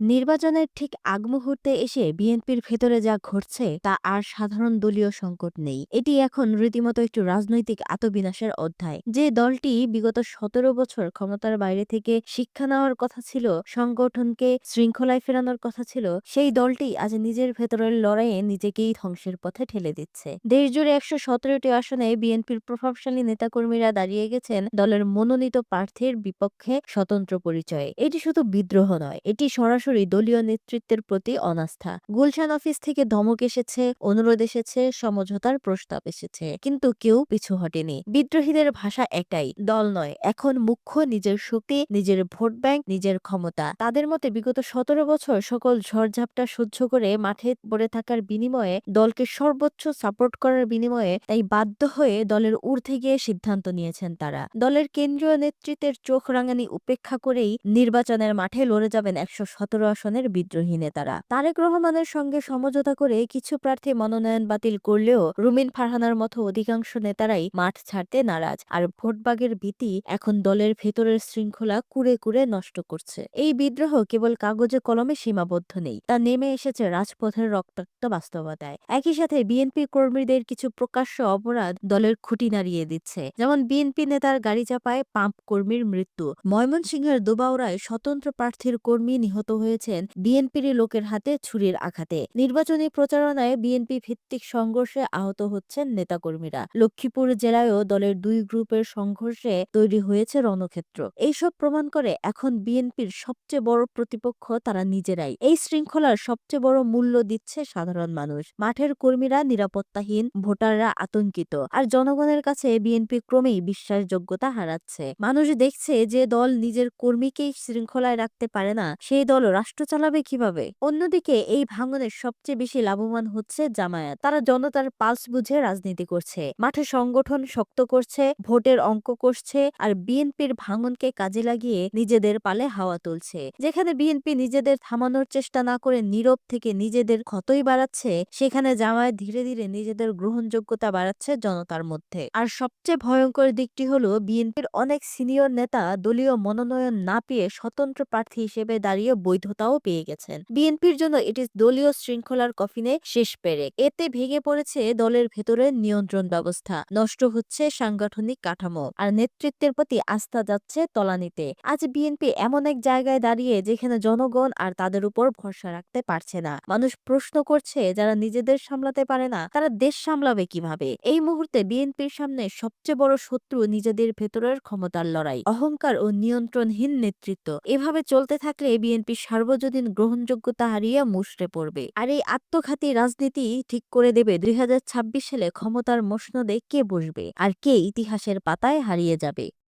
নির্বাচনের ঠিক আগ মুহূর্তে এসে বিএনপির ভেতরে যা ঘটছে তা আর সাধারণ দলীয় সংকট নেই। এটি এখন রীতিমতো একটি রাজনৈতিক আত্মবিনাশের অধ্যায়। যে দলটি বিগত ১৭ বছর ক্ষমতার বাইরে থেকে শিক্ষা নেওয়ার কথা ছিল, সংগঠনকে শৃঙ্খলায় ফেরানোর কথা ছিল, সেই দলটি আজ নিজের ভেতরের লড়াইয়ে নিজেকেই ধ্বংসের পথে ঠেলে দিচ্ছে। দেশজুড়ে ১১৭টি আসনে বিএনপির প্রভাবশালী নেতাকর্মীরা দাঁড়িয়ে গেছেন দলের মনোনীত প্রার্থীর বিপক্ষে স্বতন্ত্র পরিচয়ে। এটি শুধু বিদ্রোহ নয়, এটি সরাসরি দলীয় নেতৃত্বের প্রতি অনাস্থা। গুলশান অফিস থেকে ধমক এসেছে, অনুরোধ এসেছে, সমঝোতার প্রস্তাব এসেছে, কিন্তু কেউ পিছু হটেনি। বিদ্রোহীদের ভাষা একটাই, দল নয়, এখন মুখ্য নিজের শক্তি, নিজের ভোট ব্যাংক, নিজের ক্ষমতা। তাদের মতে বিগত ১৭ বছর সকল ঝড়ঝাপটা সহ্য করে মাঠে পড়ে থাকার বিনিময়ে, দলকে সর্বোচ্চ সাপোর্ট করার বিনিময়ে, তাই বাধ্য হয়ে দলের ঊর্ধ্বে গিয়ে সিদ্ধান্ত নিয়েছেন তারা। দলের কেন্দ্রীয় নেতৃত্বের চোখ রাঙানি উপেক্ষা করেই নির্বাচনের মাঠে লড়ে যাবেন ১১৭ আসনের বিদ্রোহী নেতারা। তারেক রহমানের সঙ্গে সমঝোতা করে কিছু প্রার্থী মনোনয়ন বাতিল করলেও রুমিন ফারহানার মতো অধিকাংশ নেতারাই মাঠ ছাড়তে নারাজ। আর ভোটবাগের ভীতি এখন দলের ভেতরের শৃঙ্খলা কুরে কুরে নষ্ট করছে। এই বিদ্রোহ কেবল কাগজে কলমে সীমাবদ্ধ নেই, তা নেমে এসেছে রাজপথের রক্তাক্ত বাস্তবতায়। একই সাথে বিএনপি কর্মীদের কিছু প্রকাশ্য অপরাধ দলের খুঁটি নাড়িয়ে দিচ্ছে, যেমন বিএনপি নেতার গাড়ি চাপায় পাম্প কর্মীর মৃত্যু। ময়মনসিংহের দুবাউড়ায় স্বতন্ত্র প্রার্থীর কর্মী নিহত হয়েছেন বিএনপির লোকের হাতে ছুরির আঘাতে। নির্বাচনী প্রচারণায় বিএনপি ভিত্তিক সংঘর্ষে আহত হচ্ছেন নেতাকর্মীরা। লক্ষ্মীপুর জেলায়ও দলের দুই গ্রুপের সংঘর্ষে তৈরি হয়েছে রণক্ষেত্র। এইসব প্রমাণ করে এখন বিএনপির সবচেয়ে বড় প্রতিপক্ষ তারা নিজেরাই। এই শৃঙ্খলার সবচেয়ে বড় মূল্য দিচ্ছে সাধারণ মানুষ। মাঠের কর্মীরা নিরাপত্তাহীন, ভোটাররা আতঙ্কিত, আর জনগণের কাছে বিএনপি ক্রমেই বিশ্বাসযোগ্যতা হারাচ্ছে। মানুষ দেখছে যে দল নিজের কর্মীকেই শৃঙ্খলায় রাখতে পারে না, সেই দল রাষ্ট্র চালাবে কিভাবে? অন্যদিকে এই ভাঙনের সবচেয়ে বেশি লাভবান হচ্ছে জামায়াত। তারা জনতার পালস বুঝে রাজনীতি করছে, মাঠে সংগঠন শক্ত করছে, ভোটের অঙ্ক কষছে, আর বিএনপির ভাঙনকে কাজে লাগিয়ে নিজেদের পালে হাওয়া তুলছে। যেখানে বিএনপি নিজেদের থামানোর চেষ্টা না করে নীরব থেকে নিজেদের ক্ষতই বাড়াচ্ছে, সেখানে জামায়াত ধীরে ধীরে নিজেদের গ্রহণযোগ্যতা বাড়াচ্ছে জনতার মধ্যে। আর সবচেয়ে ভয়ঙ্কর দিকটি হলো বিএনপির অনেক সিনিয়র নেতা দলীয় মনোনয়ন না পেয়ে স্বতন্ত্র প্রার্থী হিসেবে দাঁড়িয়ে বৈধতাও পেয়ে গেছেন। বিএনপির জন্য এটি দলীয় শৃঙ্খলার কফিনে শেষ পেরেক। এতে ভেঙে পড়েছে দলের ভেতরের নিয়ন্ত্রণ ব্যবস্থা, নষ্ট হচ্ছে সাংগঠনিক কাঠামো, আর নেতৃত্বের প্রতি আস্থা যাচ্ছে তলানিতে। আজ বিএনপি এমন এক জায়গায় দাঁড়িয়ে যেখানে জনগণ আর তাদের উপর ভরসা রাখতে পারছে না। মানুষ প্রশ্ন করছে, যারা নিজেদের সামলাতে পারে না তারা দেশ সামলাবে কিভাবে? এই মুহূর্তে বিএনপির সামনে সবচেয়ে বড় শত্রু নিজেদের ভেতরের ক্ষমতার লড়াই, অহংকার ও নিয়ন্ত্রণহীন নেতৃত্ব। এভাবে চলতে থাকলে বিএনপি সার্বজনীন গ্রহণযোগ্যতা হারিয়ে মুষড়ে পড়বে। আর এই আত্মঘাতী রাজনীতি ঠিক করে দেবে ২০২৬ সালে ক্ষমতার মসনদে কে বসবে আর কে ইতিহাসের পাতায় হারিয়ে যাবে।